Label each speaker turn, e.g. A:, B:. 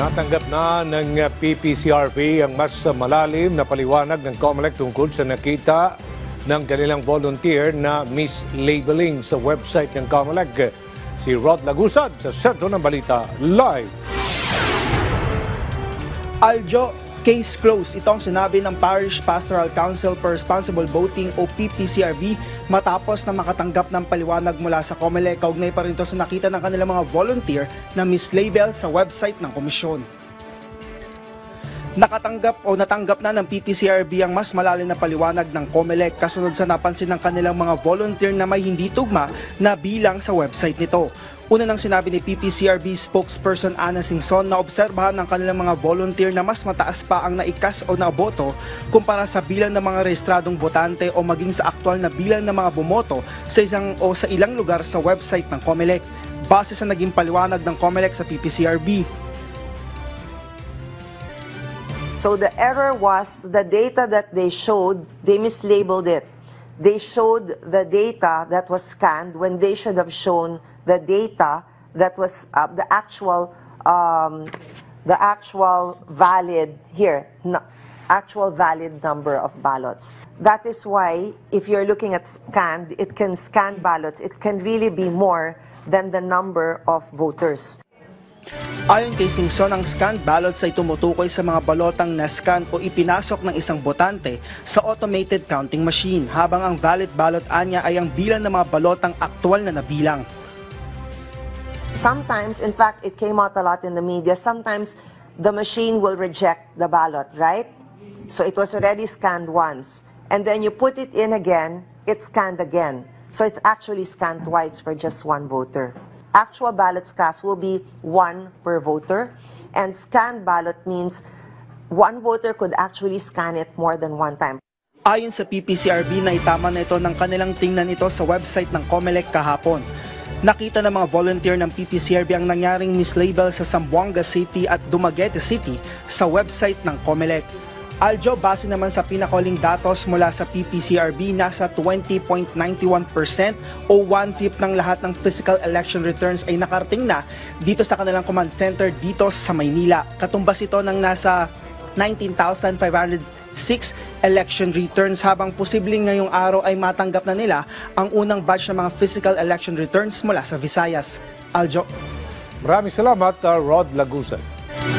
A: Natanggap na ng PPCRB ang mas malalim na paliwanag ng COMELEC tungkol sa nakita ng kanilang volunteer na mislabeling sa website ng COMELEC. Si Rod Lagusad sa Sentro ng Balita Live.
B: Aljo, case closed. Ito ang sinabi ng Parish Pastoral Council for Responsible Voting o PPCRB matapos na makatanggap ng paliwanag mula sa COMELEC. Kaugnay pa rin ito sa nakita ng kanilang mga volunteer na mislabel sa website ng komisyon. Natanggap na ng PPCRB ang mas malalim na paliwanag ng COMELEC kasunod sa napansin ng kanilang mga volunteer na may hindi tugma na bilang sa website nito. Una nang sinabi ni PPCRB spokesperson Ana Singson na obserbahan ng kanilang mga volunteer na mas mataas pa ang naikas o naboto kumpara sa bilang ng mga rehistradong botante o maging sa aktual na bilang ng mga bumoto sa isang o sa ilang lugar sa website ng COMELEC. Base sa naging paliwanag ng COMELEC sa PPCRB.
C: So the error was the data that they showed, they mislabeled it. They showed the data that was scanned when they should have shown the data that was the actual valid actual valid number of ballots. That is why if you're looking at scanned, it can scan ballots. It can really be more than the number of voters.
B: Ayon kay Singson, ang scanned ballots ay tumutukoy sa mga balotang na-scan o ipinasok ng isang botante sa automated counting machine, habang ang valid ballot anya ay ang bilang ng mga balotang aktual na nabilang.
C: Sometimes, in fact, it came out a lot in the media, sometimes the machine will reject the ballot, right? So it was already scanned once, and then you put it in again, it's scanned again. So it's actually scanned twice for just one voter. Actual ballots cast will be one per voter, and scanned ballot means one voter could actually scan it more than one time.
B: Ayon sa PPCRB, naitama na ito ng kanilang tingnan ito sa website ng COMELEC kahapon. Nakita ng mga volunteer ng PPCRB ang nangyaring mislabel sa Zamboanga City at Dumaguete City sa website ng COMELEC. Aljo, base naman sa pinakahuling datos mula sa PPCRB, nasa 20.91% o 1/5 ng lahat ng physical election returns ay nakarating na dito sa kanilang command center dito sa Maynila. Katumbas ito ng nasa 19,506 election returns, habang posibleng ngayong araw ay matanggap na nila ang unang batch ng mga physical election returns mula sa Visayas. Aljo.
A: Maraming salamat, Rod Lagusad.